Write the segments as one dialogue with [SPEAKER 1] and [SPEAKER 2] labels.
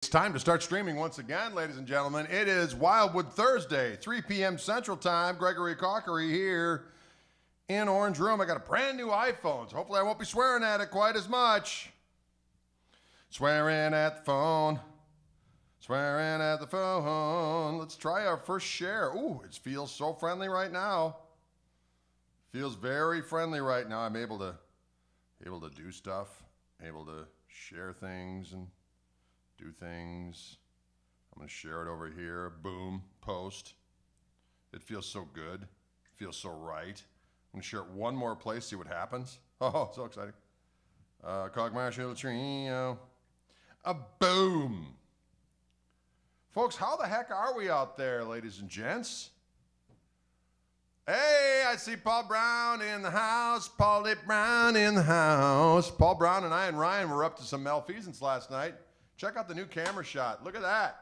[SPEAKER 1] It's time to start streaming once again, ladies and gentlemen. It is Wildwood Thursday, 3 p.m. Central Time. Gregory Cockery here in Orange Room. I got a brand new iPhone, so hopefully I won't be swearing at it quite as much. Swearing at the phone. Swearing at the phone. Let's try our first share. Ooh, it feels so friendly right now. Feels very friendly right now. I'm able to do stuff, able to share things and do things. I'm going to share it over here. Boom, post. It feels so good. It feels so right. I'm going to share it one more place, see what happens. Oh, so exciting. Koch Marshall Trio. A boom. Folks, how the heck are we out there, ladies and gents? Hey, I see Paul Brown in the house. Paulie Brown in the house. Paul Brown and I and Ryan were up to some malfeasance last night. Check out the new camera shot. Look at that.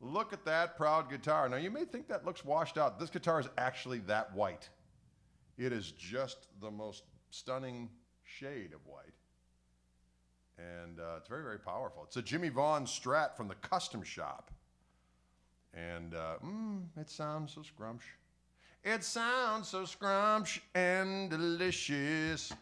[SPEAKER 1] Look at that proud guitar. Now, you may think that looks washed out. This guitar is actually that white. It is just the most stunning shade of white. And it's very, very powerful. It's a Jimmy Vaughan Strat from the Custom Shop. And it sounds so scrumptious. It sounds so scrumptious and delicious.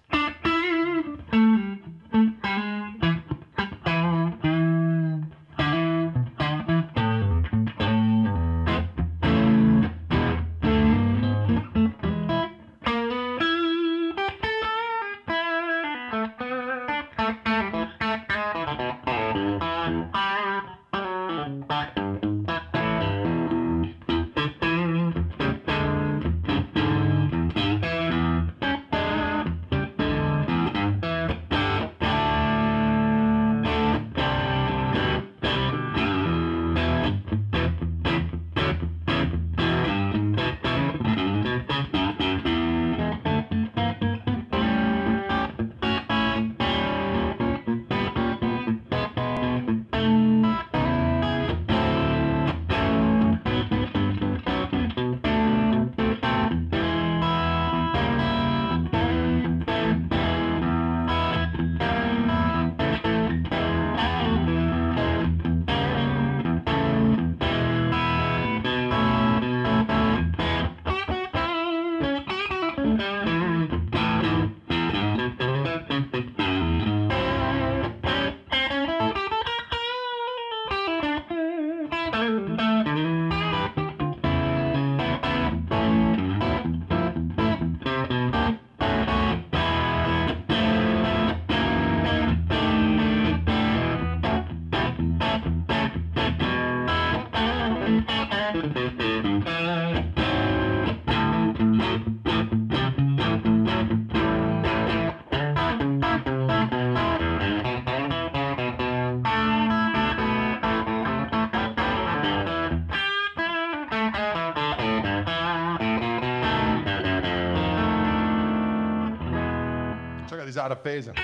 [SPEAKER 1] He's out of phasing.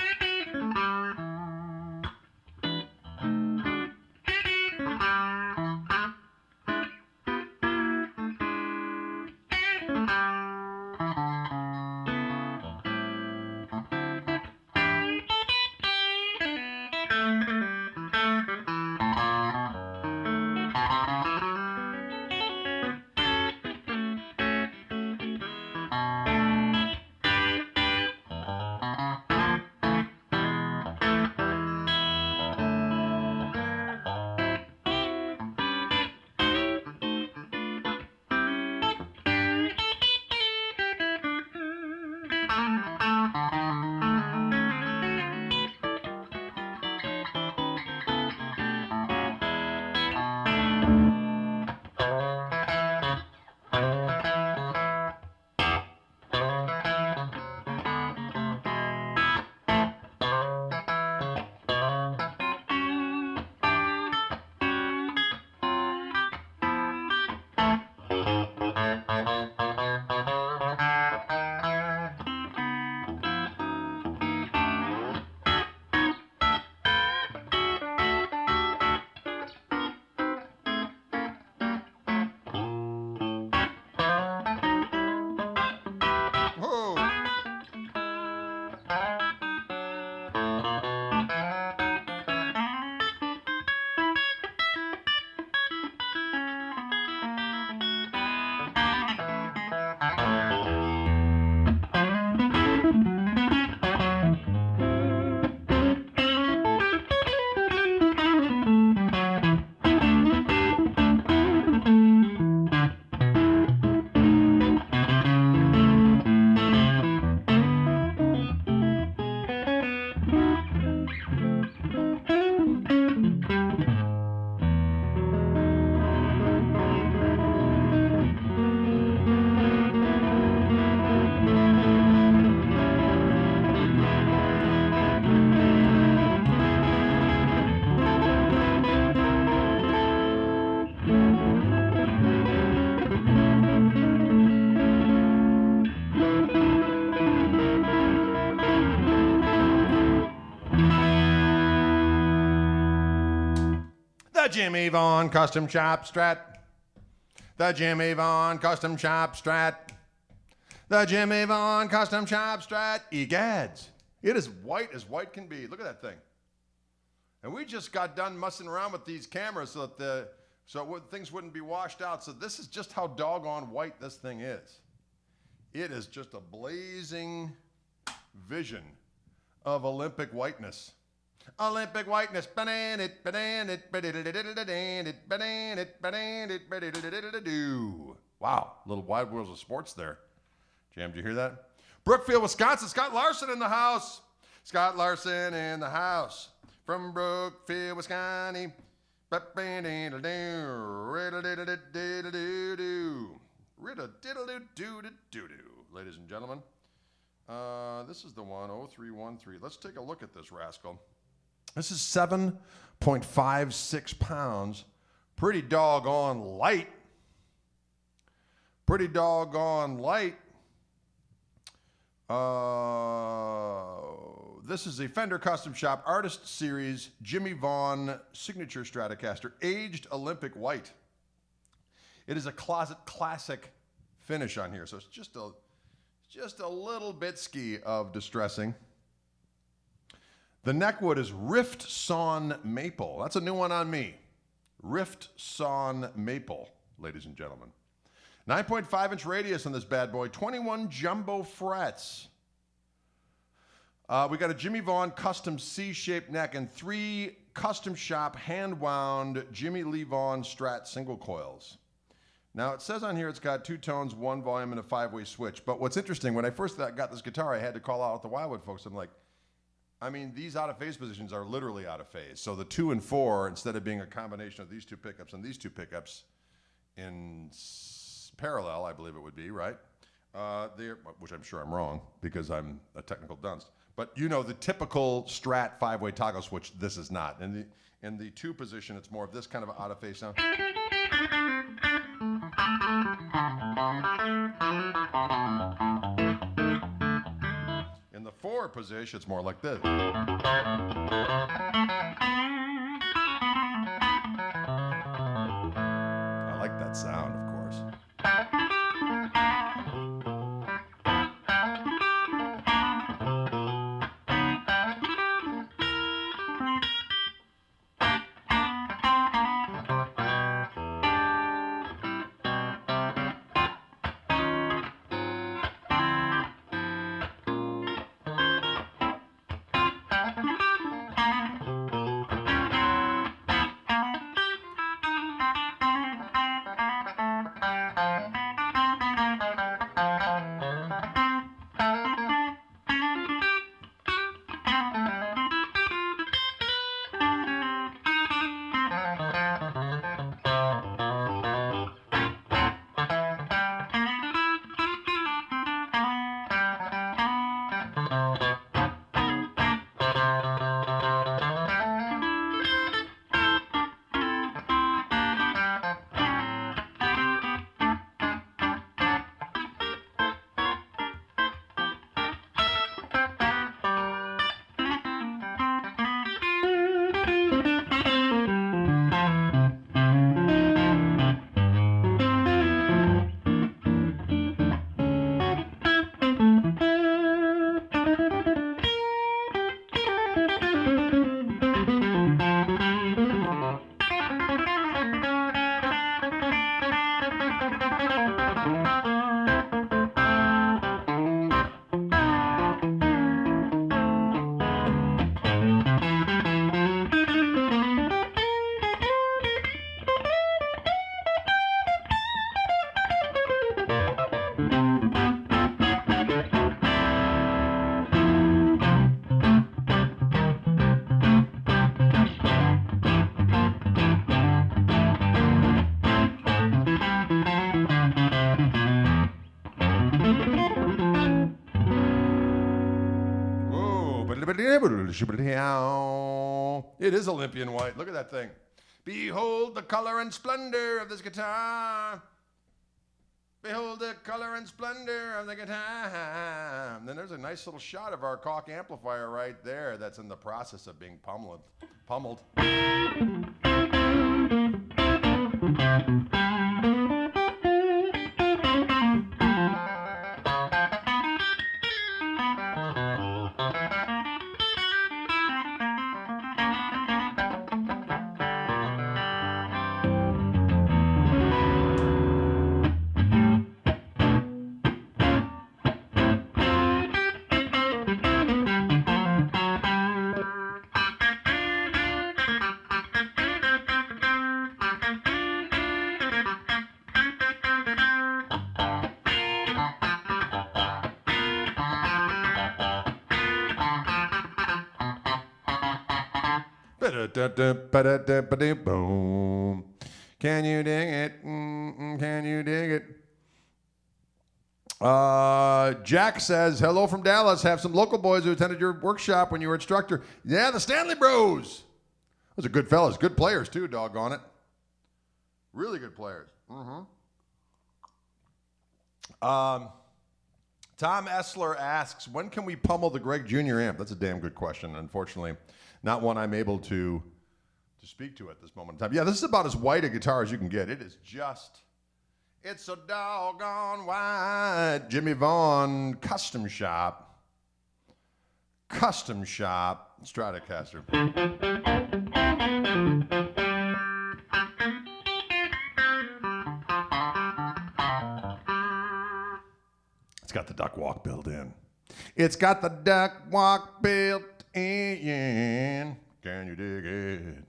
[SPEAKER 1] Jimmy Vaughan Custom Shop Strat. The Jimmy Vaughan Custom Shop Strat. The Jimmy Vaughan Custom Shop Strat. Egads. It is white as white can be. Look at that thing. And we just got done messing around with these cameras so that things wouldn't be washed out. So this is just how doggone white this thing is. It is just a blazing vision of Olympic whiteness. Olympic whiteness. Wow, little wide worlds of sports there. Jam, did you hear that? Brookfield, Wisconsin. Scott Larson in the house. Scott Larson in the house. From Brookfield, Wisconsin. Ladies and gentlemen, this is the one, 0313. Let's take a look at this rascal. This is 7.56 pounds. Pretty doggone light. Pretty doggone light. This is a Fender Custom Shop Artist Series Jimmy Vaughan Signature Stratocaster, aged Olympic white. It is a closet classic finish on here, so it's just a little bit ski of distressing. The neckwood is Rift Sawn Maple. That's a new one on me. Rift Sawn Maple, ladies and gentlemen. 9.5-inch radius on this bad boy. 21 jumbo frets. We got a Jimmy Vaughan custom C-shaped neck and 3 custom shop hand-wound Jimmy Lee Vaughan Strat single coils. Now, it says on here it's got 2 tones, 1 volume, and a 5-way switch. But what's interesting, when I first got this guitar, I had to call out the Wildwood folks. I'm like, I mean, these out-of-phase positions are literally out of phase. So the 2 and 4, instead of being a combination of these 2 pickups and these 2 pickups in parallel, I believe it would be, right? Which I'm sure I'm wrong because I'm a technical dunce. But you know, the typical Strat 5-way toggle switch, this is not. In the 2 position, it's more of this kind of out-of-phase sound. In the 4 position, it's more like this. I like that sound, of course. It is Olympian white. Look at that thing. Behold the color and splendor of this guitar. Behold the color and splendor of the guitar. And then there's a nice little shot of our Koch amplifier right there that's in the process of being pummeled. Boom. Can you dig it? Can you dig it? Jack says, hello from Dallas. Have some local boys who attended your workshop when you were instructor. Yeah, the Stanley Bros. Those are good fellas. Good players, too, doggone it. Really good players. Tom Essler asks, when can we pummel the Greg Jr. amp? That's a damn good question. Unfortunately, not one I'm able to speak to at this moment in time. Yeah, this is about as white a guitar as you can get. It is just, it's so doggone white. Jimmy Vaughan, Custom Shop, Stratocaster. It's got the duck walk built in. It's got the duck walk built in. Can you dig it?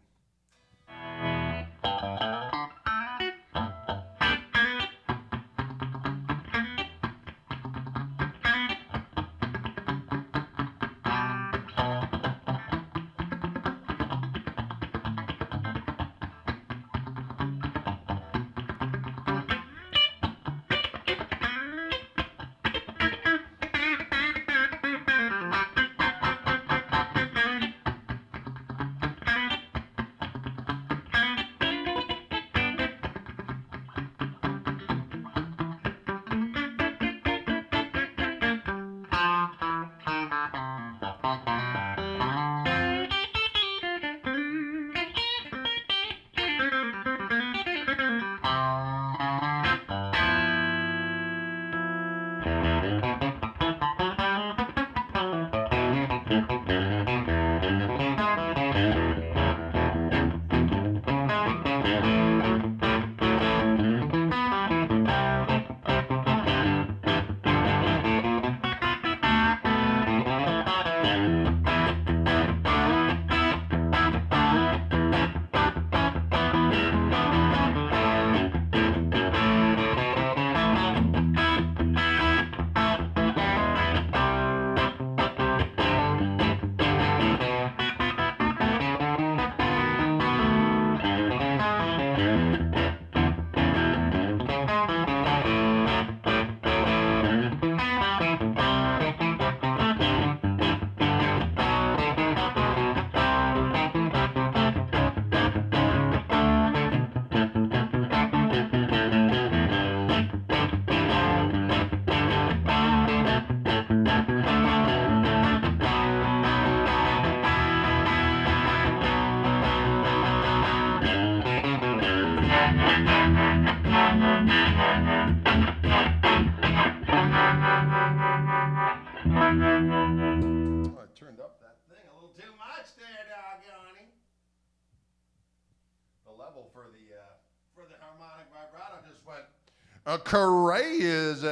[SPEAKER 1] Correa is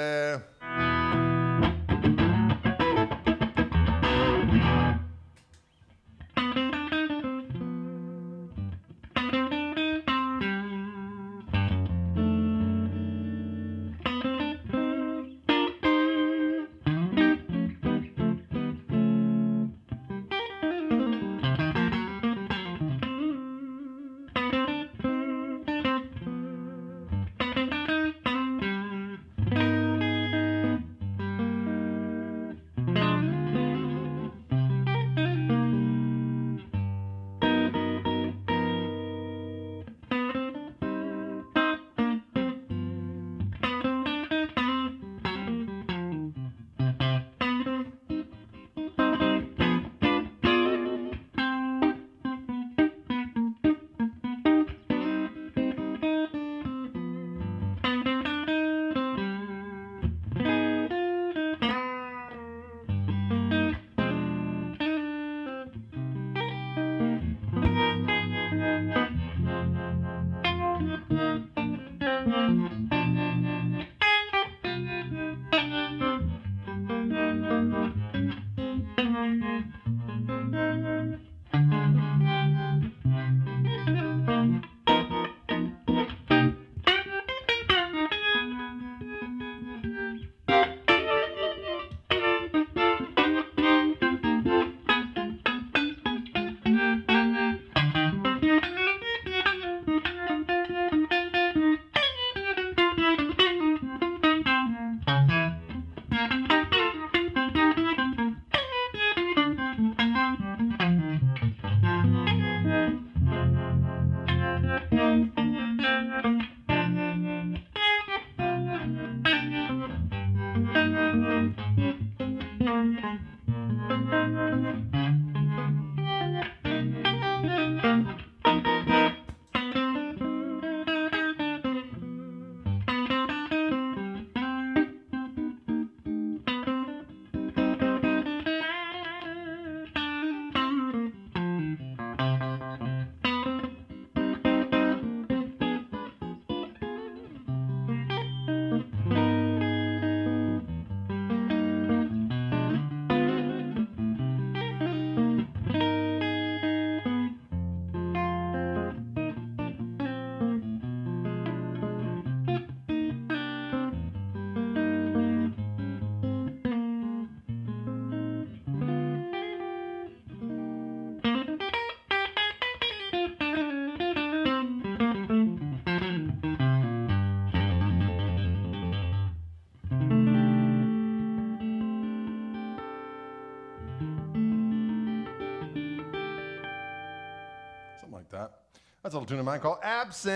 [SPEAKER 1] Like that. That's a little tune of mine called Absinthe.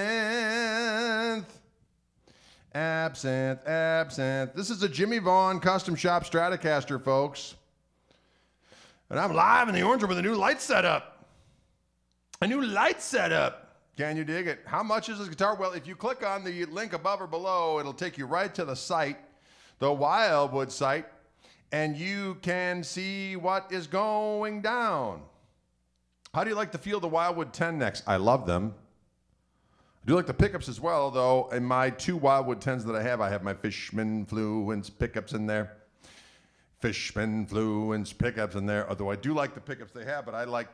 [SPEAKER 1] Absinthe, absinthe. This is a Jimmy Vaughan custom shop Stratocaster, folks. And I'm live in the Orange Room with a new light setup. A new light setup. Can you dig it? How much is this guitar? Well, if you click on the link above or below, it'll take you right to the site, the Wildwood site, and you can see what is going down. How do you like the feel of the Wildwood 10 necks? I love them. I do like the pickups as well, though. In my 2 Wildwood 10s that I have my Fishman Fluence pickups in there. Fishman Fluence pickups in there. Although I do like the pickups they have, but I like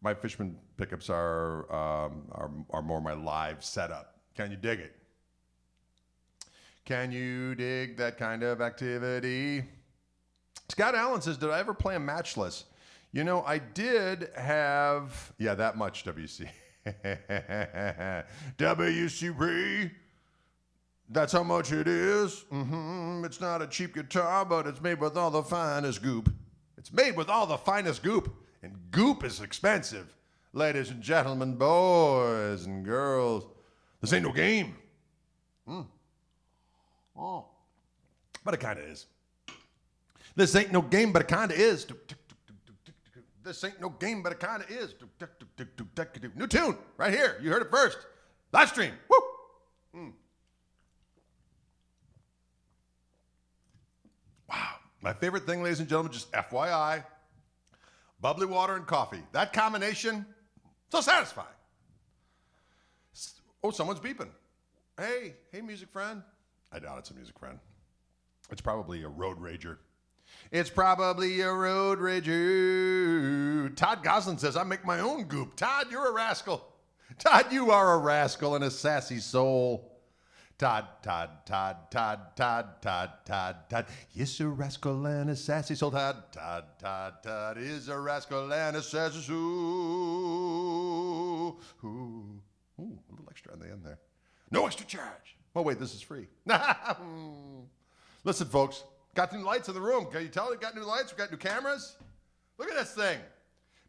[SPEAKER 1] my Fishman pickups are more my live setup. Can you dig it? Can you dig that kind of activity? Scott Allen says, did I ever play a matchless? You know, I did have, yeah, that much, WC. WCB. That's how much it is. It's not a cheap guitar, but it's made with all the finest goop. It's made with all the finest goop. And goop is expensive. Ladies and gentlemen, boys and girls. This ain't no game. Oh. But it kind of is. This ain't no game, but it kind of is. This ain't no game, but it kind of is. New tune, right here. You heard it first. Live stream. Woo! Wow. My favorite thing, ladies and gentlemen, just FYI, bubbly water and coffee. That combination, so satisfying. Oh, someone's beeping. Hey, music friend. I doubt it's a music friend. It's probably a road rager. It's probably a road rager. Todd Goslin says, I make my own goop. Todd, you're a rascal. Todd, you are a rascal and a sassy soul. Todd. Yes, a rascal and a sassy soul. Todd is a rascal and a sassy soul. Ooh, a little extra on the end there. No extra charge. Oh, wait, this is free. Listen, folks. Got new lights in the room. Can you tell it got new lights? We got new cameras. Look at this thing.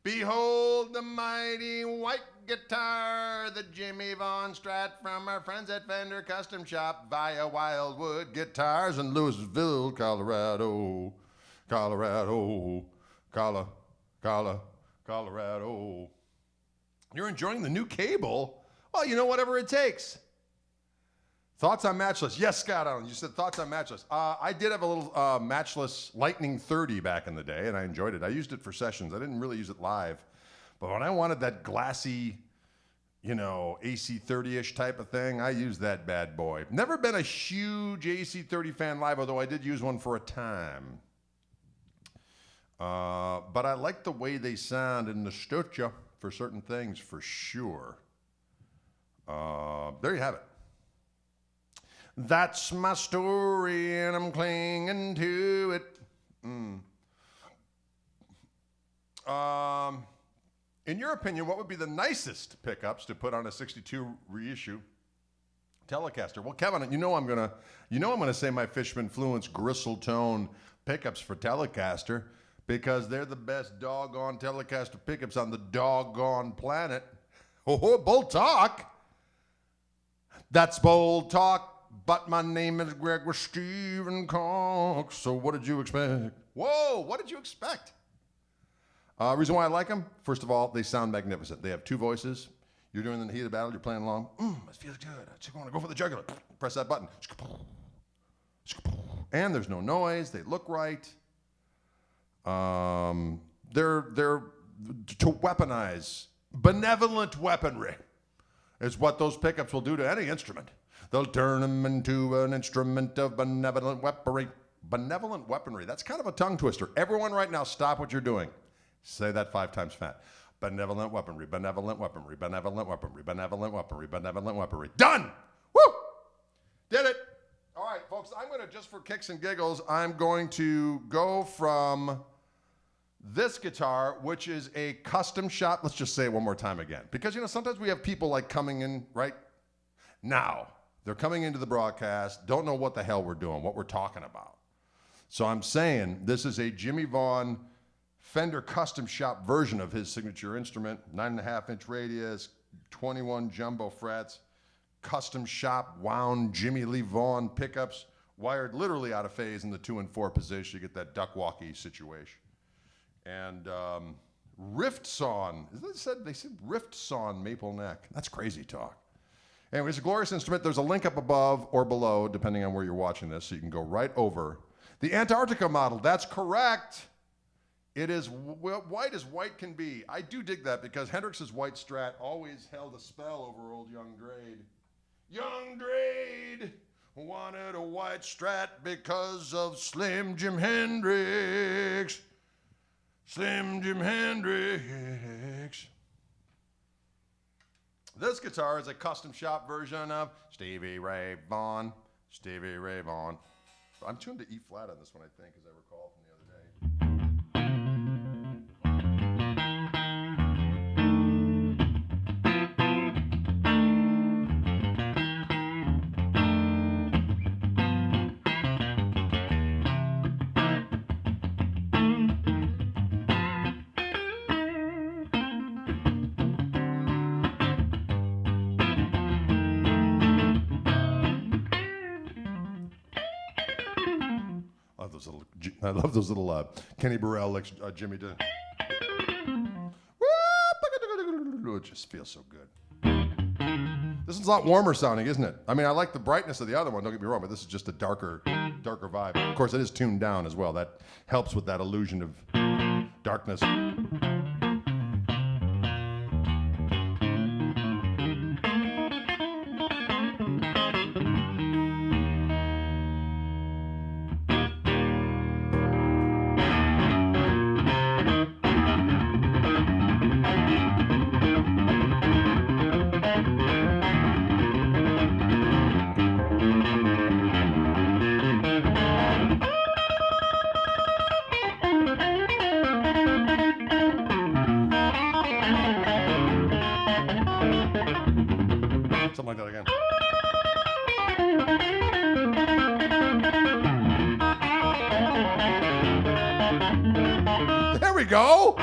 [SPEAKER 1] Behold the mighty white guitar, the Jimmy Vaughan Strat from our friends at Fender Custom Shop via Wildwood Guitars in Louisville, Colorado. Colorado. You're enjoying the new cable? Well, you know, whatever it takes. Thoughts on Matchless? Yes, Scott Allen, you said thoughts on Matchless. I did have a little Matchless Lightning 30 back in the day, and I enjoyed it. I used it for sessions. I didn't really use it live. But when I wanted that glassy, you know, AC30-ish type of thing, I used that bad boy. Never been a huge AC30 fan live, although I did use one for a time. But I like the way they sound in the studio for certain things, for sure. There you have it. That's my story, and I'm clinging to it. In your opinion, what would be the nicest pickups to put on a '62 reissue Telecaster? Well, Kevin, you know I'm gonna say my Fishman Fluence Gristle Tone pickups for Telecaster because they're the best doggone Telecaster pickups on the doggone planet. Oh, bull talk. That's bold talk, but my name is Gregory Stephen Koch. So what did you expect? Whoa, what did you expect? Reason why I like them, first of all, they sound magnificent. They have two voices. You're doing in the heat of battle, you're playing along. It feels good. I just want to go for the jugular. Press that button. And there's no noise. They look right. They're to weaponize benevolent weaponry is what those pickups will do to any instrument. They'll turn them into an instrument of benevolent weaponry. Benevolent weaponry. That's kind of a tongue twister. Everyone right now, stop what you're doing. Say that 5 times fast. Benevolent weaponry, benevolent weaponry, benevolent weaponry, benevolent weaponry, benevolent weaponry. Done! Woo! Did it. All right, folks, I'm going to, just for kicks and giggles, I'm going to go from this guitar, which is a custom shop. Let's just say it one more time again. Because, you know, sometimes we have people like coming in right now. They're coming into the broadcast, don't know what the hell we're doing, what we're talking about. So I'm saying this is a Jimmy Vaughan Fender custom shop version of his signature instrument, 9.5-inch radius, 21 jumbo frets, custom shop wound Jimmy Lee Vaughan pickups, wired literally out of phase in the 2 and 4 position. You get that duck walkie situation. And rift sawn, they said rift sawn maple neck. That's crazy talk. Anyway, it's a glorious instrument. There's a link up above or below, depending on where you're watching this, so you can go right over. The Antarctica model, that's correct. It is white as white can be. I do dig that because Hendrix's white Strat always held a spell over old young Drade. Young Drade wanted a white Strat because of Slim Jim Hendrix. Slim Jim Hendrix. This guitar is a custom shop version of Stevie Ray Vaughan. Stevie Ray Vaughan. I'm tuned to E flat on this one, I think, as I recall from the other day. I love those little Kenny Burrell licks Jimmy did. It just feels so good. This one's a lot warmer sounding, isn't it? I mean, I like the brightness of the other one, don't get me wrong, but this is just a darker vibe. Of course, it is tuned down as well. That helps with that illusion of darkness. Something like that again. There we go.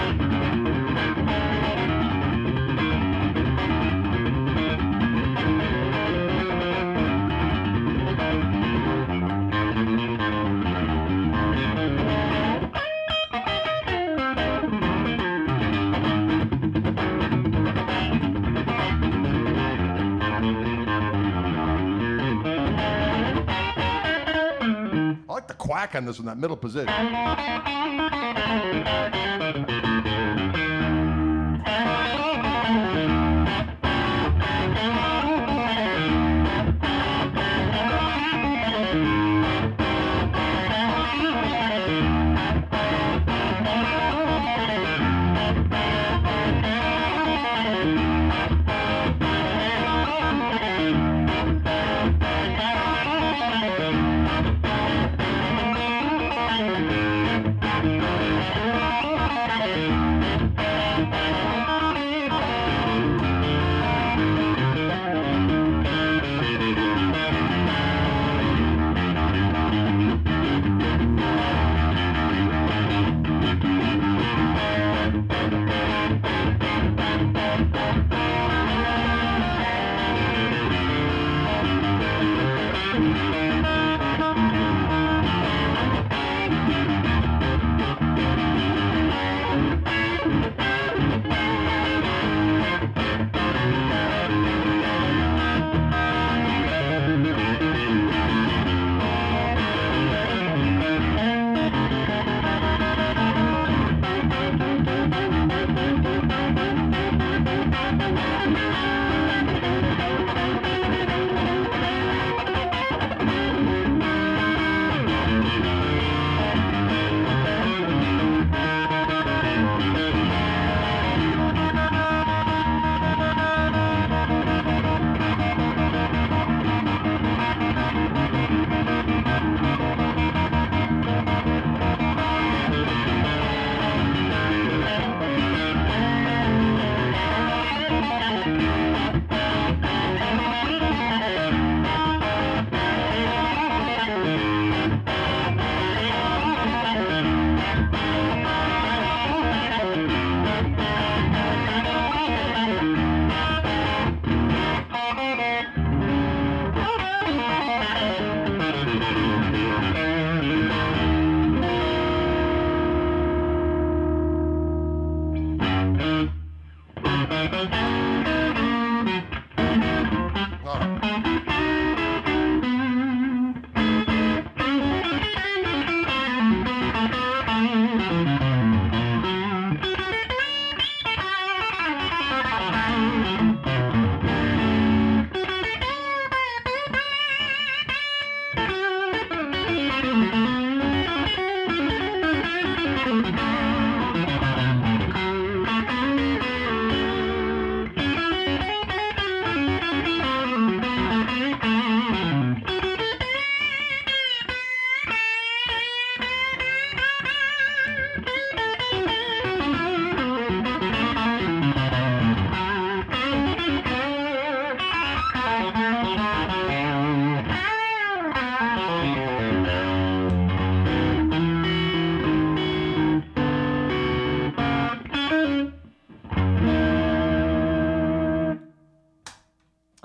[SPEAKER 1] Quack on this in that middle position.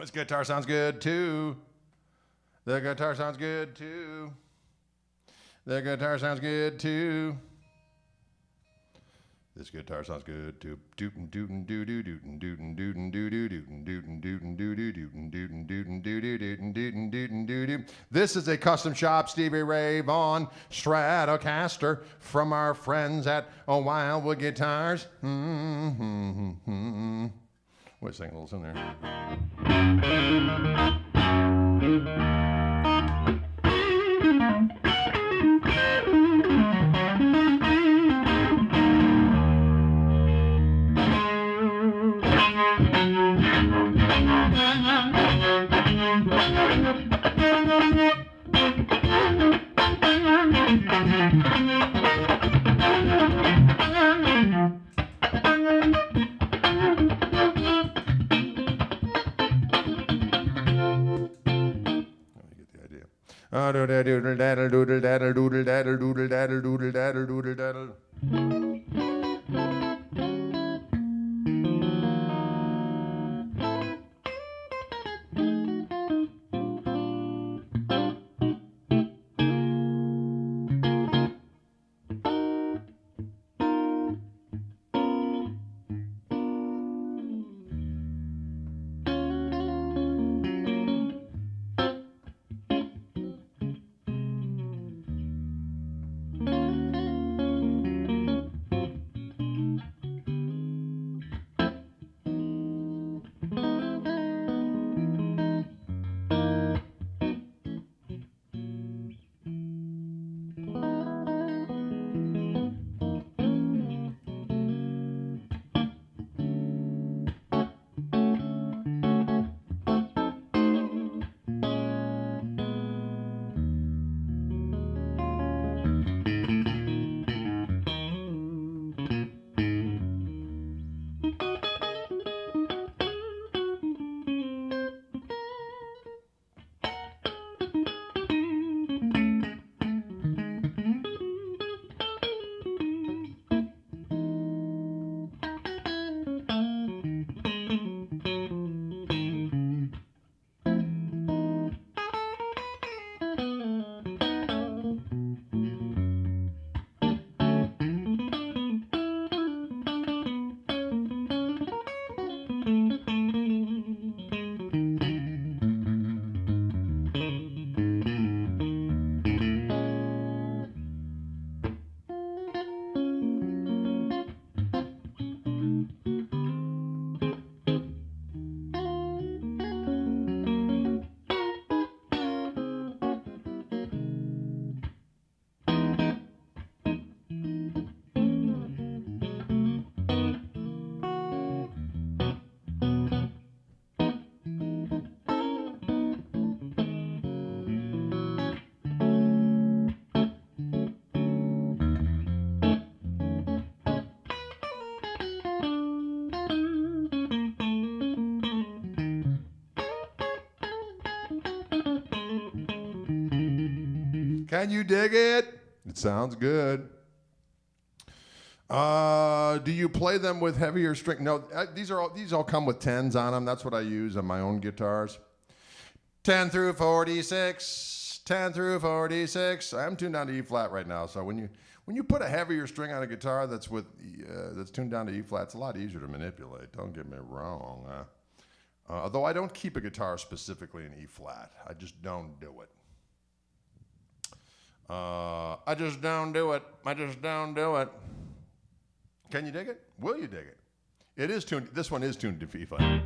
[SPEAKER 1] This guitar sounds good too. The guitar sounds good too. The guitar sounds good too. This guitar sounds good too. Dootin' dootin' doo doo dootin' dootin' dootin' doo doo dootin' dootin' dootin' doo doo dootin' dootin' dootin' doo doo dootin' dootin' dootin' doo doo. This is a custom shop Stevie Ray Vaughan Stratocaster from our friends at Wildwood Guitars. Wait, sing a little in there. Doodle daddle doodle daddle doodle daddle doodle daddle doodle daddle doodle daddle. Can you dig it? It sounds good. Do you play them with heavier string? No, these all come with 10s on them. That's what I use on my own guitars. 10 through 46, 10 through 46. I'm tuned down to E flat right now. So when you put a heavier string on a guitar that's tuned down to E flat, it's a lot easier to manipulate. Don't get me wrong. Although I don't keep a guitar specifically in E flat. I just don't do it. I just don't do it. I just don't do it. Can you dig it? Will you dig it? It is tuned. This one is tuned to E flat.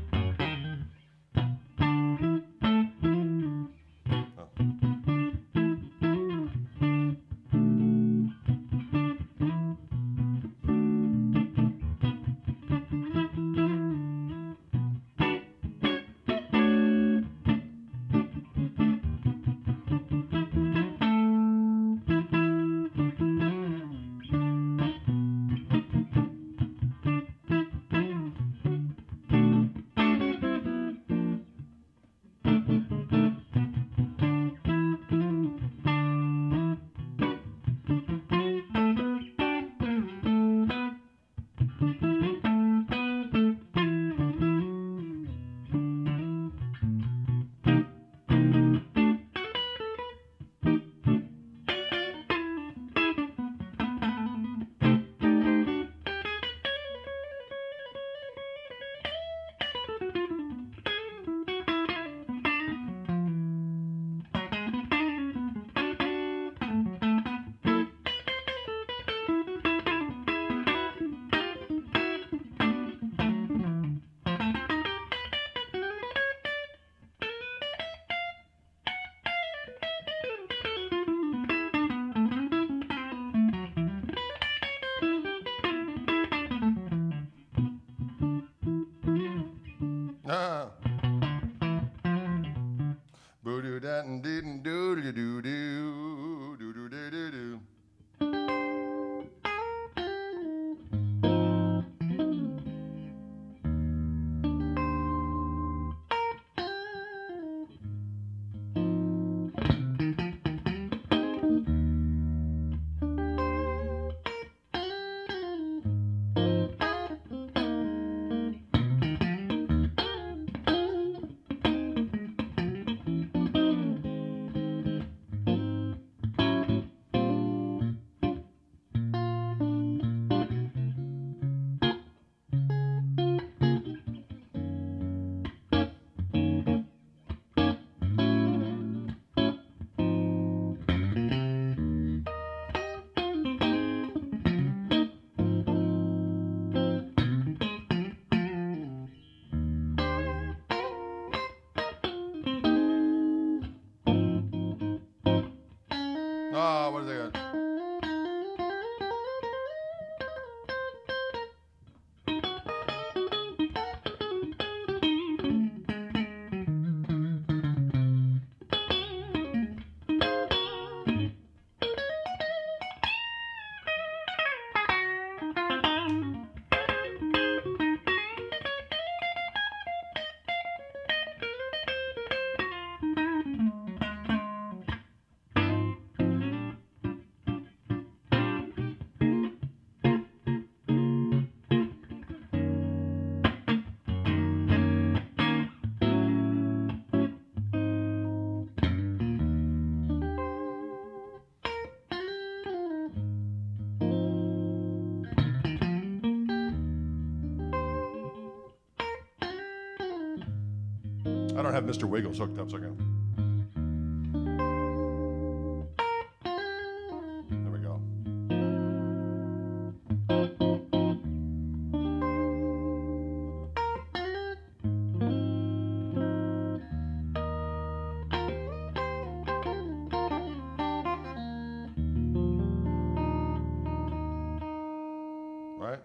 [SPEAKER 1] that and didn't do do do do do do do do do. Oh, what is it? I don't have Mr. Wiggles hooked up, so I can. There we go. Right?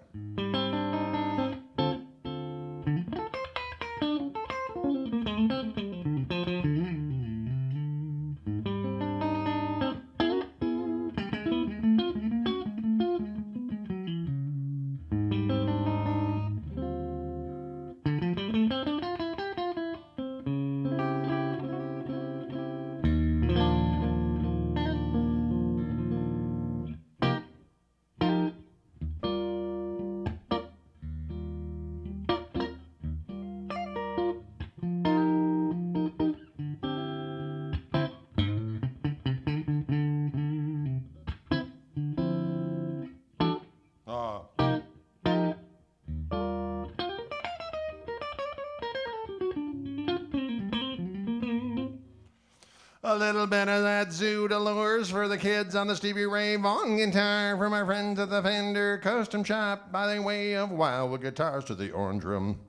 [SPEAKER 1] A little bit of that Zoot Allures for the kids on the Stevie Ray Vaughan guitar from our friends at the Fender Custom Shop by the way of Wildwood guitars to the Orange Room.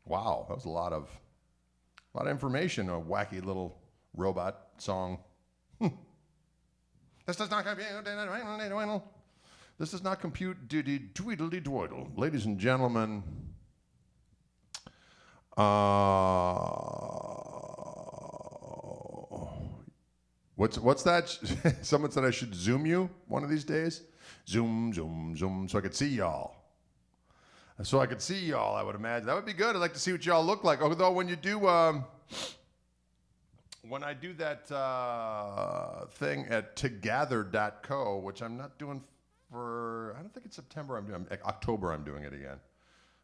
[SPEAKER 1] Wow, that was a lot of information, a wacky little robot song. This does not compute. This does not compute. Tweedledee dwoidle. Ladies and gentlemen, what's that? Someone said I should Zoom you one of these days. Zoom, zoom, zoom, so I could see y'all. So I could see y'all, I would imagine. That would be good. I'd like to see what y'all look like. Although when you do, when I do that thing at together.co, which I'm not doing for, I don't think it's September I'm doing, October I'm doing it again.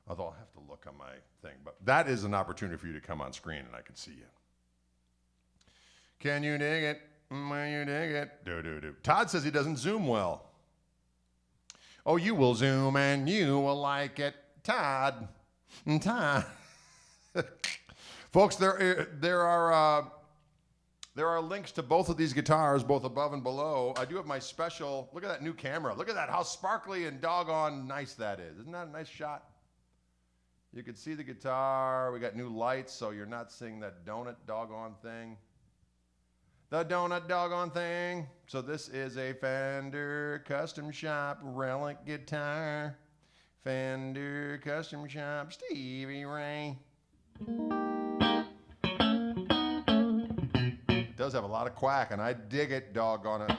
[SPEAKER 1] Although I'll have to look on my thing. But that is an opportunity for you to come on screen and I can see you. Can you dig it? When you dig it? Do. Todd says he doesn't Zoom well. Oh, you will Zoom and you will like it. Todd. Folks, there are links to both of these guitars, both above and below. I do have my special, look at that new camera. Look at that, how sparkly and doggone nice that is. Isn't that a nice shot? You can see the guitar. We got new lights, so you're not seeing that donut doggone thing. The donut doggone thing. So this is a Fender Custom Shop relic guitar. Fender Custom Shop Stevie Ray. It does does have a lot of quack, and I dig it, doggone it.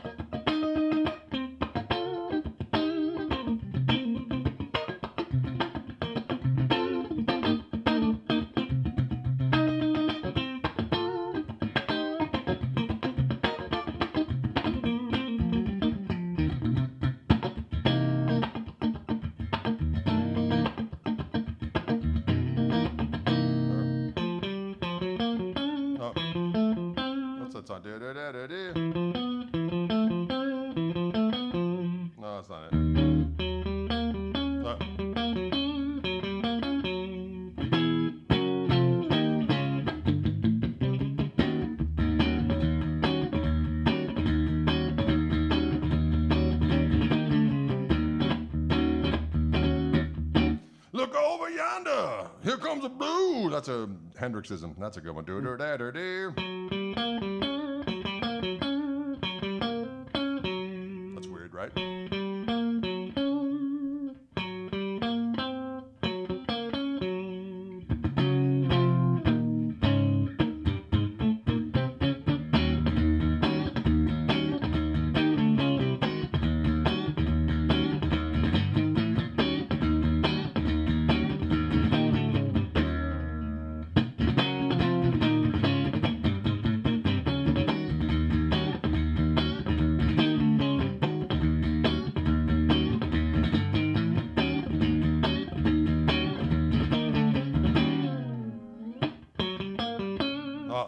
[SPEAKER 1] No, that's not it. No. Look over yonder. Here comes a blue. That's a Hendrixism. That's a good one. Do-do-da-do-do. That's weird, right? Oh.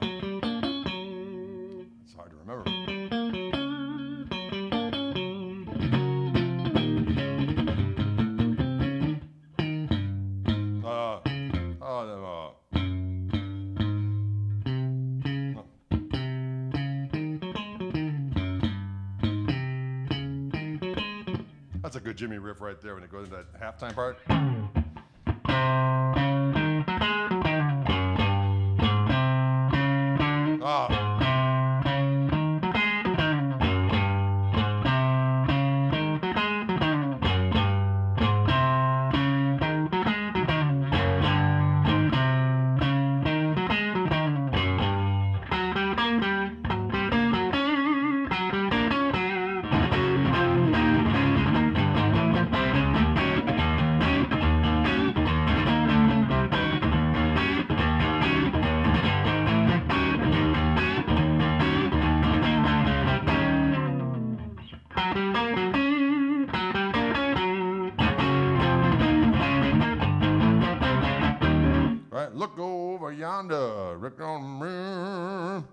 [SPEAKER 1] It's hard to remember. That's a good Jimmy riff right there when it goes into that halftime part. Right, look over yonder, Rick on the moon.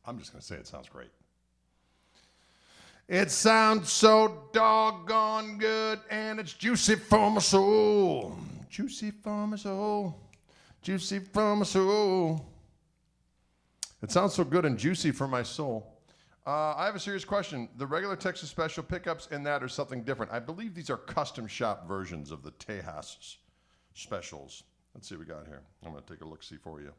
[SPEAKER 1] I'm just going to say it sounds great. It sounds so doggone good, and it's juicy for my soul. Juicy for my soul. Juicy for my soul. It sounds so good and juicy for my soul. I have a serious question. The regular Texas Special pickups in that are something different. I believe these are custom shop versions of the Tejas Specials. Let's see what we got here. I'm going to take a look-see for you.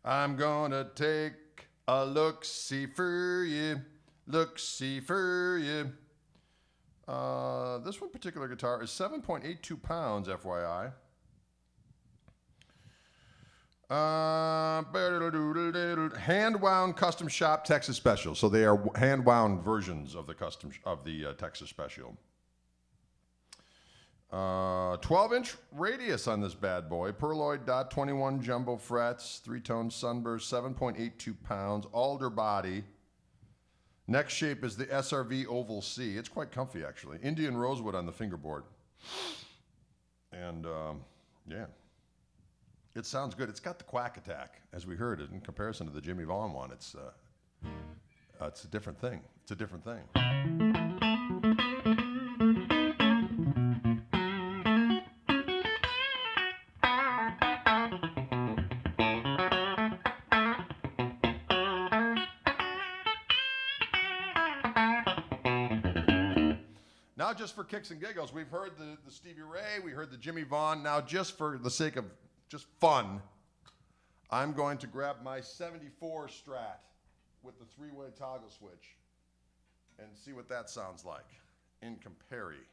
[SPEAKER 1] I'm going to take a look-see for you. Look-see for you. This one particular guitar is 7.82 pounds, FYI. Hand-wound custom shop Texas Special. So they are hand-wound versions of the Texas Special. 12-inch radius on this bad boy. Pearloid dot 21 jumbo frets, 3-tone sunburst, 7.82 pounds, alder body. Neck shape is the SRV Oval C. It's quite comfy, actually. Indian rosewood on the fingerboard. And, yeah. It sounds good. It's got the quack attack, as we heard it, in comparison to the Jimmy Vaughan one. It's a different thing. It's a different thing. Now, just for kicks and giggles, we've heard the Stevie Ray, we heard the Jimmy Vaughan. Now, just for the sake of just fun, I'm going to grab my 74 Strat with the 3-way toggle switch and see what that sounds like in comparison.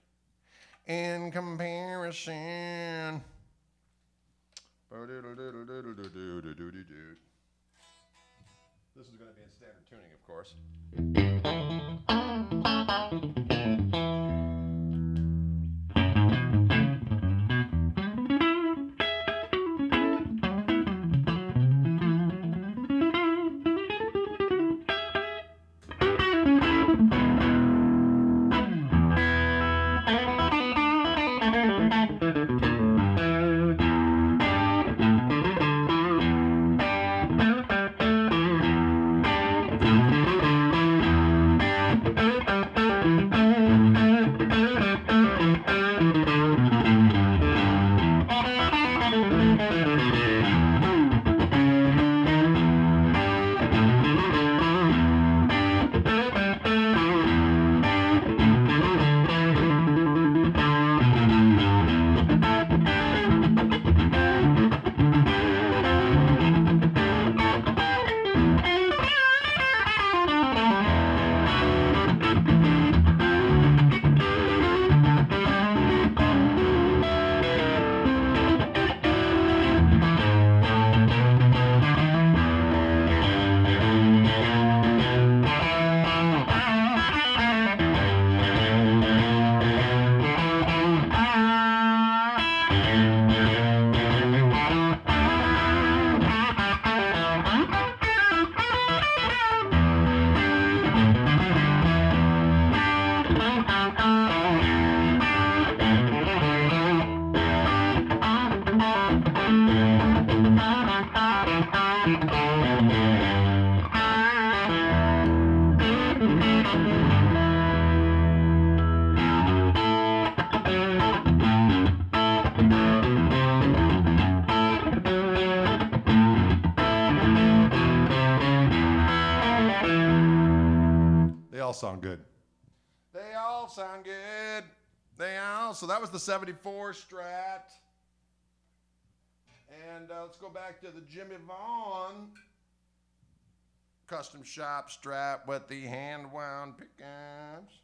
[SPEAKER 1] In comparison. This is going to be in standard tuning, of course. Sound good. They all sound good. So that was the 74 Strat. And let's go back to the Jimmy Vaughan custom shop Strat with the hand wound pickups.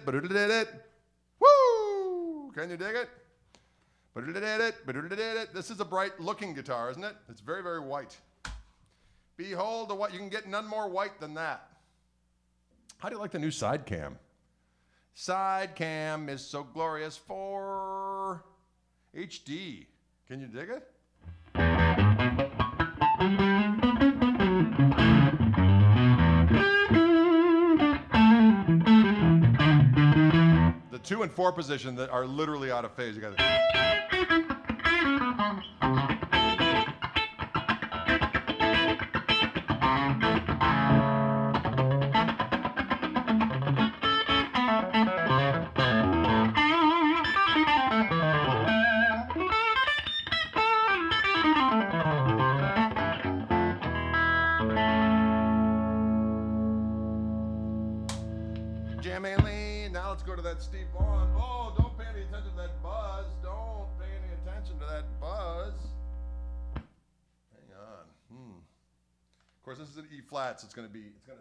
[SPEAKER 1] Woo! Can you dig it? This is a bright looking guitar, isn't it? It's very, very white. Behold the white. You can get none more white than that. How do you like the new side cam? Side cam is so glorious for HD. Can you dig it? The 2 and 4 position that are literally out of phase. You got to. Now let's go to that Steve Vaughan. Oh, don't pay any attention to that buzz. Don't pay any attention to that buzz. Hang on. Of course, this is an E flat, so it's going to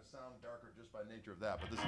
[SPEAKER 1] sound darker just by nature of that. But this is.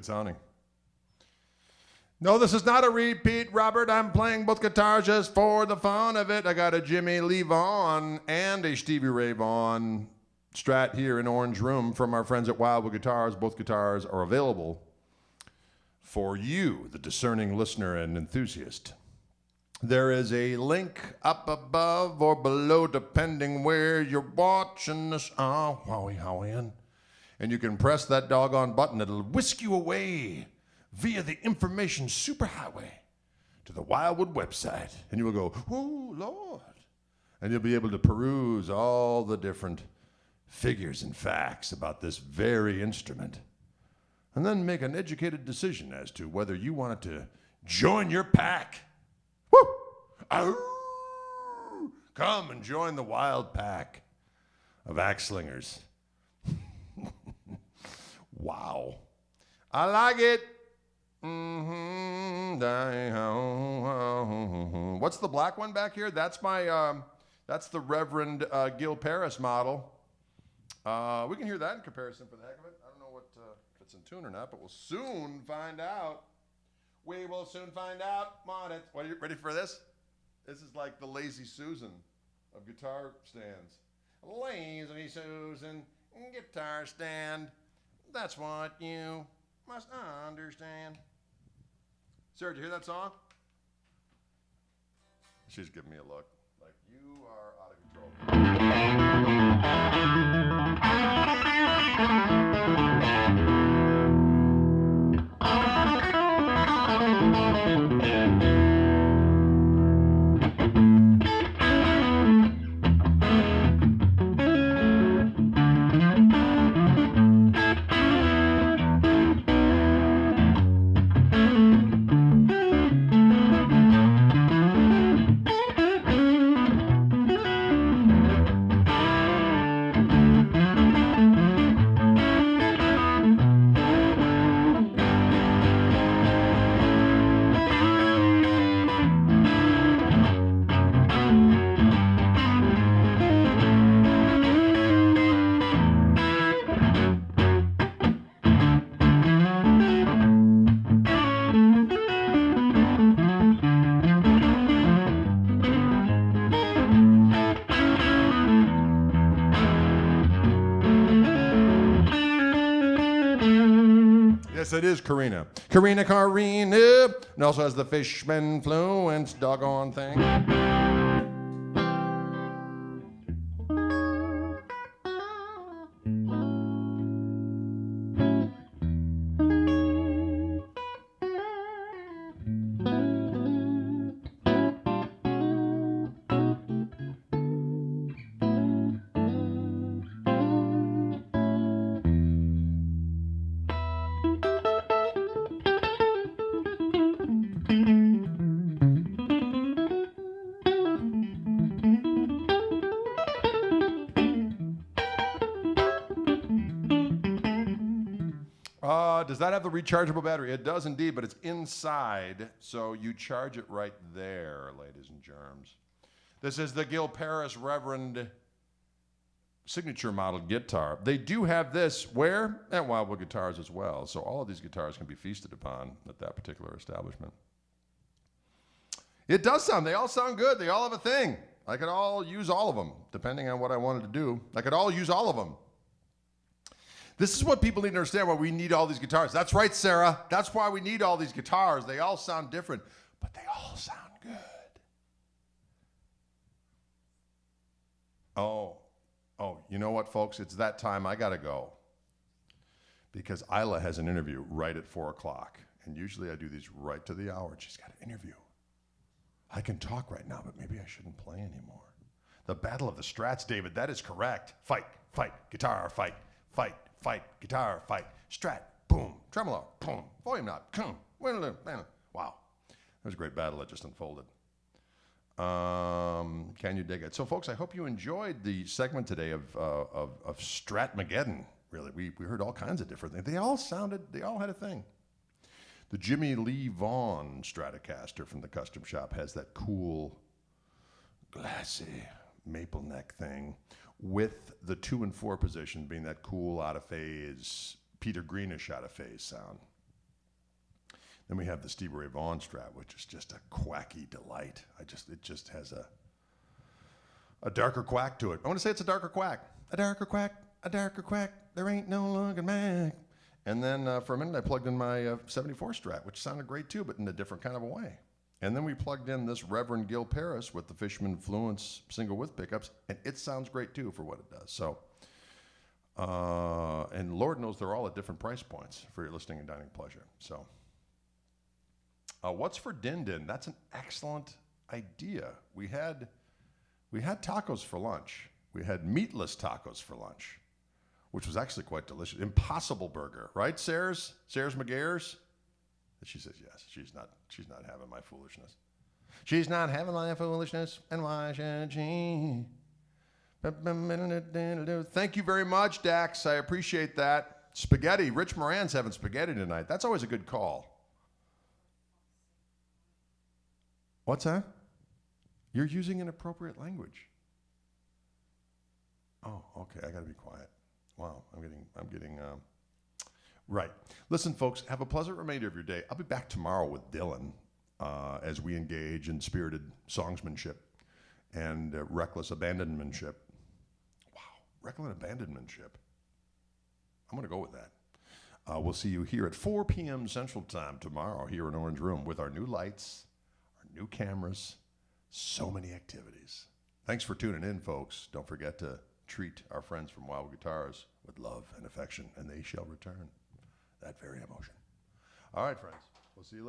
[SPEAKER 1] sounding. No, this is not a repeat, Robert. I'm playing both guitars just for the fun of it. I got a Jimmy Lee Vaughan and a Stevie Ray Vaughan Strat here in Orange Room from our friends at Wildwood Guitars. Both guitars are available for you, the discerning listener and enthusiast. There is a link up above or below, depending where you're watching this. Oh, wowie. And you can press that doggone button. It'll whisk you away via the information superhighway to the Wildwood website. And you will go, oh, Lord. And you'll be able to peruse all the different figures and facts about this very instrument. And then make an educated decision as to whether you wanted to join your pack. Woo! Arr! Come and join the wild pack of axe slingers. Wow. I like it. What's the black one back here? That's my, that's the Reverend Gil Paris model. We can hear that in comparison for the heck of it. I don't know if it's in tune or not, but we'll soon find out. We will soon find out. What are you ready for this? This is like the Lazy Susan of guitar stands. Lazy Susan, guitar stand. That's what you must understand. Sarah, did you hear that song? She's giving me a look like you are out of control. Yes, it is Karina. Karina. And also has the Fishman Fluence doggone thing. Does that have the rechargeable battery? It does indeed, but it's inside, so you charge it right there, ladies and germs. This is the Gil Paris Reverend signature model guitar. They do have this where? At Wildwood Guitars as well, so all of these guitars can be feasted upon at that particular establishment. It does sound, they all sound good. They all have a thing. I could all use all of them, depending on what I wanted to do. I could all use all of them. This is what people need to understand, why we need all these guitars. That's right, Sarah. That's why we need all these guitars. They all sound different, but they all sound good. Oh, you know what, folks? It's that time. I got to go because Isla has an interview right at 4 o'clock, and usually I do these right to the hour. She's got an interview. I can talk right now, but maybe I shouldn't play anymore. The Battle of the Strats, David. That is correct. Fight, guitar, fight, guitar, fight, Strat, boom, tremolo, boom, volume knob, boom, wow. That was a great battle that just unfolded. Can you dig it? So, folks, I hope you enjoyed the segment today of Stratmageddon. Really, we heard all kinds of different things. They all had a thing. The Jimmy Lee Vaughan Stratocaster from the Custom Shop has that cool, glassy maple neck thing, with the 2 and 4 position being that cool, out of phase, Peter Greenish out of phase sound. Then we have the Stevie Ray Vaughan Strat, which is just a quacky delight. It just has a darker quack to it. I want to say it's a darker quack. A darker quack, a darker quack. There ain't no looking back. And then for a minute, I plugged in my 74 Strat, which sounded great too, but in a different kind of a way. And then we plugged in this Reverend Gil Paris with the Fishman Fluence single width pickups, and it sounds great too for what it does. So, and Lord knows they're all at different price points for your listening and dining pleasure. So, what's for Din Din? That's an excellent idea. We had tacos for lunch. We had meatless tacos for lunch, which was actually quite delicious. Impossible Burger, right, Sayers McGares? She says yes. She's not having my foolishness. She's not having my foolishness, and why should she? Thank you very much, Dax. I appreciate that. Spaghetti. Rich Moran's having spaghetti tonight. That's always a good call. What's that? You're using inappropriate language. Oh, okay. I got to be quiet. Wow, I'm getting. Right. Listen, folks, have a pleasant remainder of your day. I'll be back tomorrow with Dylan as we engage in spirited songsmanship and reckless abandonmentship. Wow, reckless abandonmentship. I'm going to go with that. We'll see you here at 4 p.m. Central Time tomorrow here in Orange Room with our new lights, our new cameras, so many activities. Thanks for tuning in, folks. Don't forget to treat our friends from Wildwood Guitars with love and affection, and they shall return that very emotion. All right, friends. We'll see you later.